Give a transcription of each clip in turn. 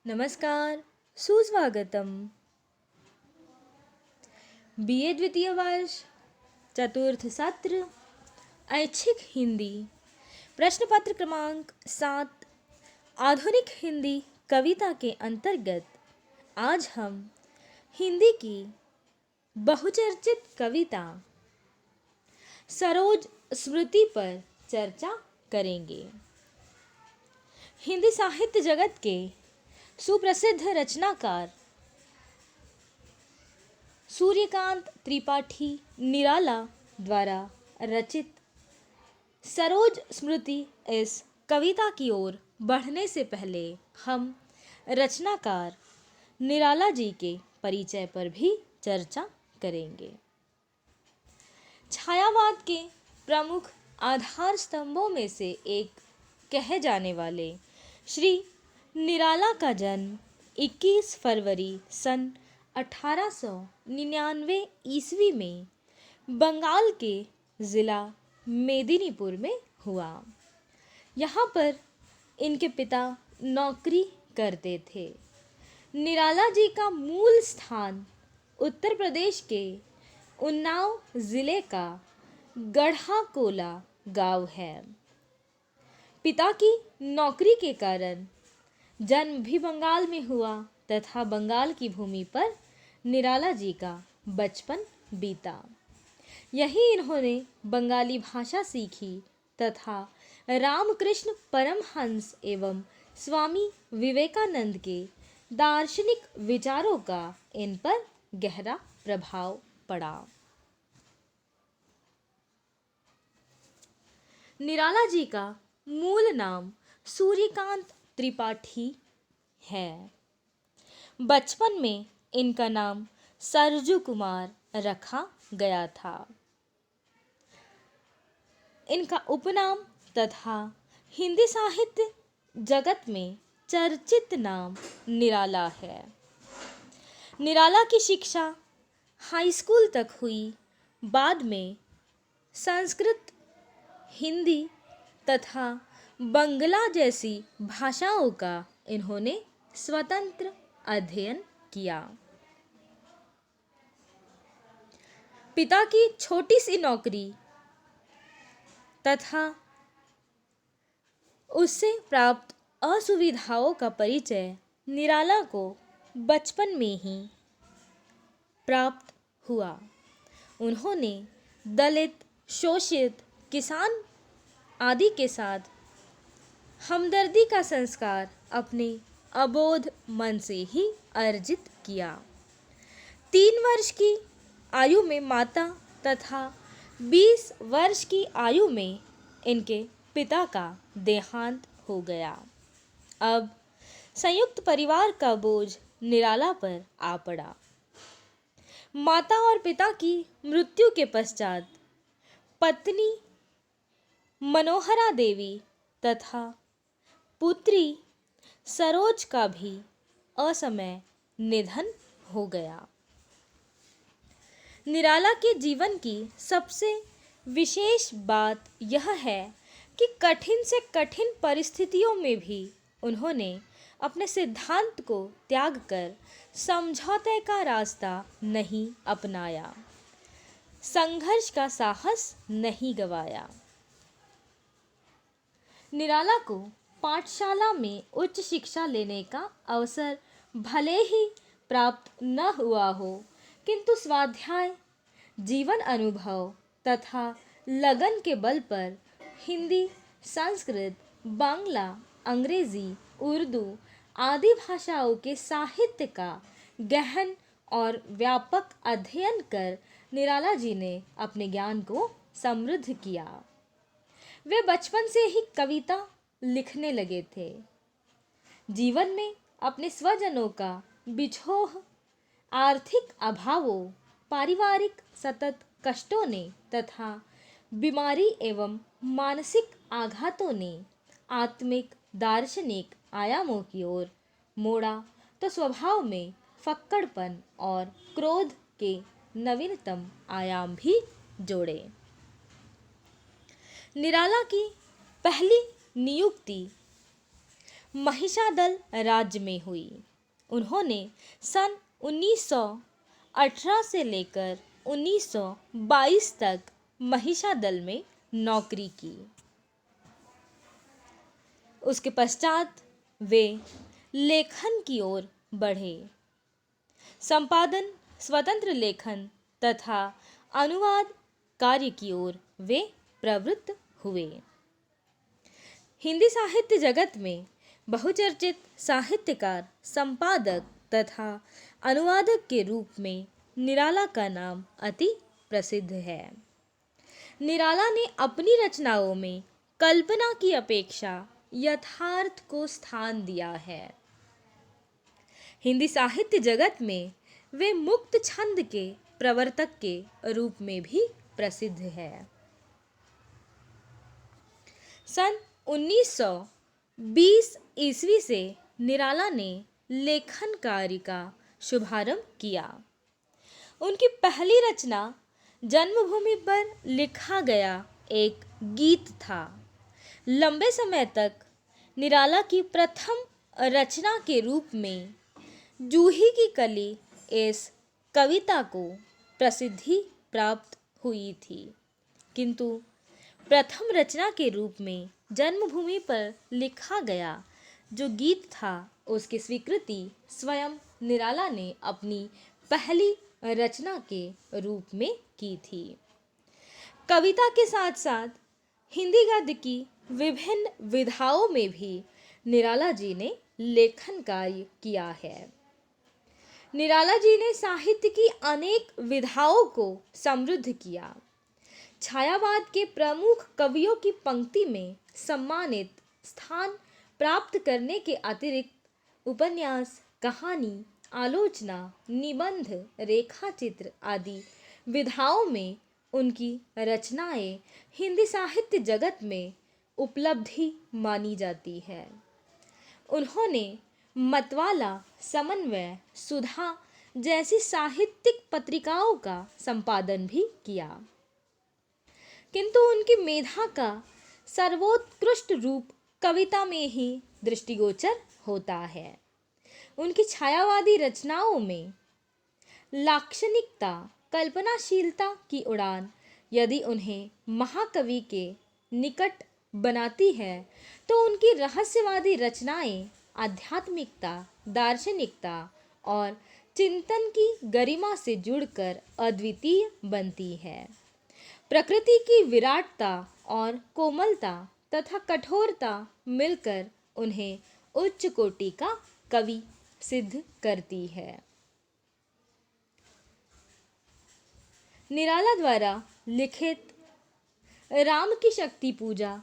नमस्कार, सुस्वागतम। बीए द्वितीय वर्ष चतुर्थ सत्र ऐच्छिक हिंदी प्रश्न पत्र क्रमांक 7 आधुनिक हिंदी कविता के अंतर्गत आज हम हिंदी की बहुचर्चित कविता सरोज स्मृति पर चर्चा करेंगे। हिंदी साहित्य जगत के सुप्रसिद्ध रचनाकार सूर्यकांत त्रिपाठी निराला द्वारा रचित सरोज स्मृति इस कविता की ओर बढ़ने से पहले हम रचनाकार निराला जी के परिचय पर भी चर्चा करेंगे। छायावाद के प्रमुख आधार स्तंभों में से एक कहे जाने वाले श्री निराला का जन्म 21 फरवरी सन 1899 ईस्वी में बंगाल के ज़िला मेदिनीपुर में हुआ। यहाँ पर इनके पिता नौकरी करते थे। निराला जी का मूल स्थान उत्तर प्रदेश के उन्नाव ज़िले का गढ़ाकोला गांव है। पिता की नौकरी के कारण जन्म भी बंगाल में हुआ तथा बंगाल की भूमि पर निराला जी का बचपन बीता। यही इन्होंने बंगाली भाषा सीखी तथा रामकृष्ण परमहंस एवं स्वामी विवेकानंद के दार्शनिक विचारों का इन पर गहरा प्रभाव पड़ा। निराला जी का मूल नाम सूर्यकांत त्रिपाठी है। बचपन में इनका नाम सरजू कुमार रखा गया था। इनका उपनाम तथा हिंदी साहित्य जगत में चर्चित नाम निराला है। निराला की शिक्षा हाई स्कूल तक हुई। बाद में संस्कृत, हिंदी तथा बंगला जैसी भाषाओं का इन्होंने स्वतंत्र अध्ययन किया। पिता की छोटी सी नौकरी तथा उससे प्राप्त असुविधाओं का परिचय निराला को बचपन में ही प्राप्त हुआ। उन्होंने दलित, शोषित, किसान आदि के साथ हमदर्दी का संस्कार अपने अबोध मन से ही अर्जित किया। 3 वर्ष की आयु में माता तथा 20 वर्ष की आयु में इनके पिता का देहांत हो गया। अब संयुक्त परिवार का बोझ निराला पर आ पड़ा। माता और पिता की मृत्यु के पश्चात पत्नी मनोहरा देवी तथा पुत्री सरोज का भी असमय निधन हो गया। निराला के जीवन की सबसे विशेष बात यह है कि कठिन से कठिन परिस्थितियों में भी उन्होंने अपने सिद्धांत को त्याग कर समझौते का रास्ता नहीं अपनाया, संघर्ष का साहस नहीं गवाया। निराला को पाठशाला में उच्च शिक्षा लेने का अवसर भले ही प्राप्त न हुआ हो, किंतु स्वाध्याय, जीवन अनुभव तथा लगन के बल पर हिंदी, संस्कृत, बांग्ला, अंग्रेजी, उर्दू आदि भाषाओं के साहित्य का गहन और व्यापक अध्ययन कर निराला जी ने अपने ज्ञान को समृद्ध किया। वे बचपन से ही कविता लिखने लगे थे। जीवन में अपने स्वजनों का बिछोह, आर्थिक अभावों, पारिवारिक सतत कष्टों ने तथा बीमारी एवं मानसिक आघातों ने आत्मिक, दार्शनिक आयामों की ओर मोड़ा तो स्वभाव में फक्कड़पन और क्रोध के नवीनतम आयाम भी जोड़े। निराला की पहली नियुक्ति महिषादल राज्य में हुई। उन्होंने सन 1918 से लेकर 1922 तक महिषादल में नौकरी की। उसके पश्चात वे लेखन की ओर बढ़े। संपादन, स्वतंत्र लेखन तथा अनुवाद कार्य की ओर वे प्रवृत्त हुए। हिंदी साहित्य जगत में बहुचर्चित साहित्यकार, संपादक तथा अनुवादक के रूप में निराला का नाम अति प्रसिद्ध है। निराला ने अपनी रचनाओं में कल्पना की अपेक्षा यथार्थ को स्थान दिया है। हिंदी साहित्य जगत में वे मुक्त छंद के प्रवर्तक के रूप में भी प्रसिद्ध है। सन 1920 ईस्वी से निराला ने लेखन कार्य का शुभारंभ किया। उनकी पहली रचना जन्मभूमि पर लिखा गया एक गीत था। लंबे समय तक निराला की प्रथम रचना के रूप में जूही की कली इस कविता को प्रसिद्धि प्राप्त हुई थी, किंतु प्रथम रचना के रूप में जन्मभूमि पर लिखा गया जो गीत था, उसकी स्वीकृति स्वयं निराला ने अपनी पहली रचना के रूप में की थी। कविता के साथ साथ हिंदी गद्य की विभिन्न विधाओं में भी निराला जी ने लेखन कार्य किया है। निराला जी ने साहित्य की अनेक विधाओं को समृद्ध किया। छायावाद के प्रमुख कवियों की पंक्ति में सम्मानित स्थान प्राप्त करने के अतिरिक्त उपन्यास, कहानी, आलोचना, निबंध, रेखाचित्र आदि विधाओं में उनकी रचनाएं हिंदी साहित्य जगत में उपलब्धि मानी जाती है। उन्होंने मतवाला, समन्वय, सुधा जैसी साहित्यिक पत्रिकाओं का संपादन भी किया, किंतु उनकी मेधा का सर्वोत्कृष्ट रूप कविता में ही दृष्टिगोचर होता है। उनकी छायावादी रचनाओं में लाक्षणिकता, कल्पनाशीलता की उड़ान यदि उन्हें महाकवि के निकट बनाती है, तो उनकी रहस्यवादी रचनाएं आध्यात्मिकता, दार्शनिकता और चिंतन की गरिमा से जुड़कर अद्वितीय बनती है। प्रकृति की विराटता और कोमलता तथा कठोरता मिलकर उन्हें उच्च कोटि का कवि सिद्ध करती है। निराला द्वारा लिखित राम की शक्ति पूजा,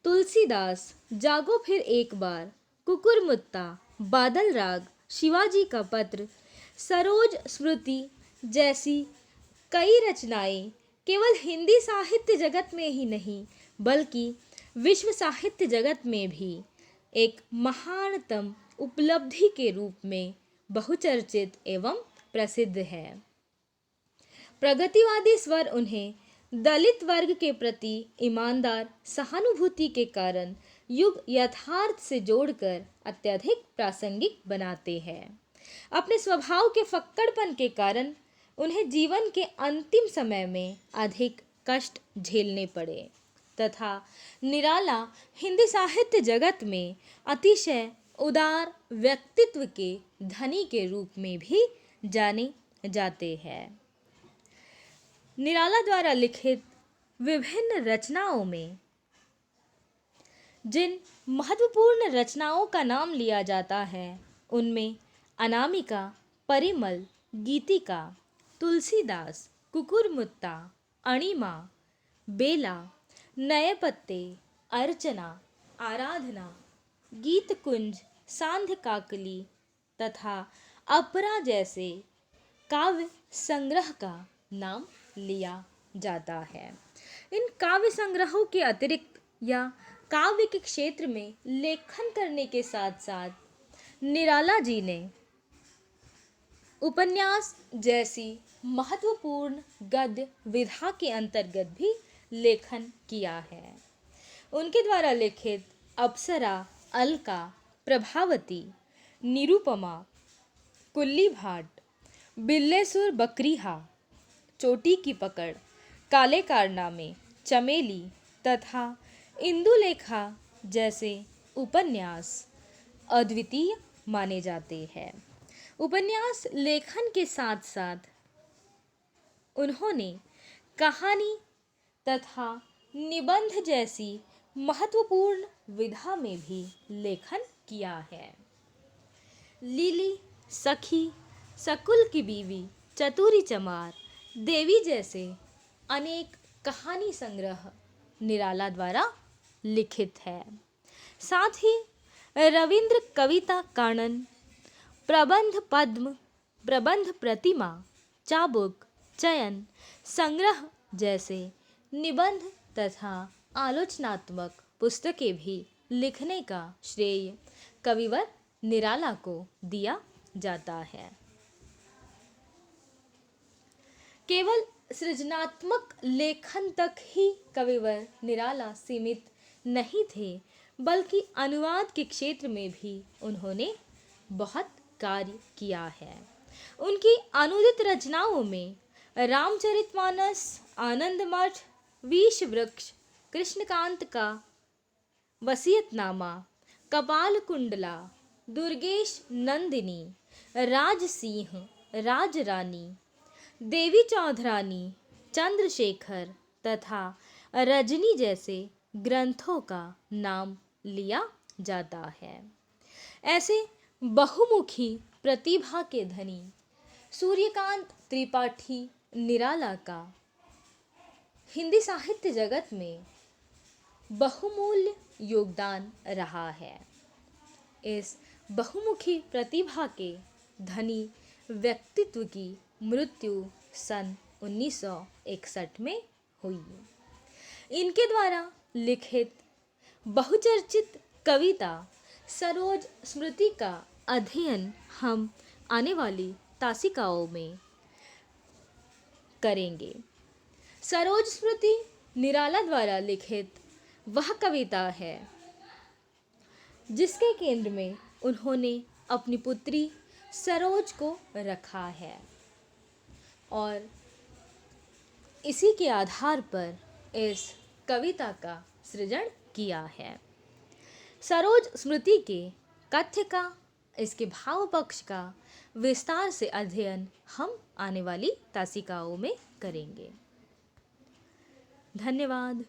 तुलसीदास, जागो फिर एक बार, कुकुरमुत्ता, बादल राग, शिवाजी का पत्र, सरोज स्मृति जैसी कई रचनाएं केवल हिंदी साहित्य जगत में ही नहीं बल्कि विश्व साहित्य जगत में भी एक महानतम उपलब्धि के रूप में बहुचर्चित एवं प्रसिद्ध है। प्रगतिवादी स्वर उन्हें दलित वर्ग के प्रति ईमानदार सहानुभूति के कारण युग यथार्थ से जोड़कर अत्यधिक प्रासंगिक बनाते हैं। अपने स्वभाव के फक्कड़पन के कारण उन्हें जीवन के अंतिम समय में अधिक कष्ट झेलने पड़े तथा निराला हिंदी साहित्य जगत में अतिशय उदार व्यक्तित्व के धनी के रूप में भी जाने जाते हैं। निराला द्वारा लिखित विभिन्न रचनाओं में जिन महत्वपूर्ण रचनाओं का नाम लिया जाता है, उनमें अनामिका, परिमल, गीतिका, तुलसीदास, कुकुरमुत्ता, अणिमा, बेला, नए पत्ते, अर्चना, आराधना, गीतकुंज, सांध्य काकली तथा अपरा जैसे काव्य संग्रह का नाम लिया जाता है। इन काव्य संग्रहों के अतिरिक्त या काव्य के क्षेत्र में लेखन करने के साथ साथ निराला जी ने उपन्यास जैसी महत्वपूर्ण गद्य विधा के अंतर्गत भी लेखन किया है। उनके द्वारा लिखित अप्सरा, अलका, प्रभावती, निरुपमा, कुल्ली भाट, बिल्लेसुर बकरीहा, चोटी की पकड़, काले कारनामे, चमेली तथा इंदुलेखा जैसे उपन्यास अद्वितीय माने जाते हैं। उपन्यास लेखन के साथ साथ उन्होंने कहानी तथा निबंध जैसी महत्वपूर्ण विधा में भी लेखन किया है। लीली, सखी, सकुल की बीवी, चतुरी चमार, देवी जैसे अनेक कहानी संग्रह निराला द्वारा लिखित है। साथ ही रविंद्र कविता कानन, प्रबंध पद्म, प्रबंध प्रतिमा, चाबुक, चयन, संग्रह जैसे निबंध तथा आलोचनात्मक पुस्तकें भी लिखने का श्रेय कविवर निराला को दिया जाता है। केवल सृजनात्मक लेखन तक ही कविवर निराला सीमित नहीं थे, बल्कि अनुवाद के क्षेत्र में भी उन्होंने बहुत कार्य किया है। उनकी अनुदित रचनाओं में रामचरितमानस, आनंद मठ, विष वृक्ष, कृष्णकांत का वसीयतनामा, कपाल कुंडला, दुर्गेश नंदिनी, राजसिंह, राजरानी, देवी चौधरानी, चंद्रशेखर तथा रजनी जैसे ग्रंथों का नाम लिया जाता है। ऐसे बहुमुखी प्रतिभा के धनी सूर्यकांत त्रिपाठी निराला का हिंदी साहित्य जगत में बहुमूल्य योगदान रहा है। इस बहुमुखी प्रतिभा के धनी व्यक्तित्व की मृत्यु सन 1961 में हुई। इनके द्वारा लिखित बहुचर्चित कविता सरोज स्मृति का अध्ययन हम आने वाली तासिकाओं में करेंगे। सरोज स्मृति निराला द्वारा लिखित वह कविता है जिसके केंद्र में उन्होंने अपनी पुत्री सरोज को रखा है और इसी के आधार पर इस कविता का सृजन किया है। सरोज स्मृति के कथ्य का, इसके भाव पक्ष का विस्तार से अध्ययन हम आने वाली तासिकाओं में करेंगे। धन्यवाद।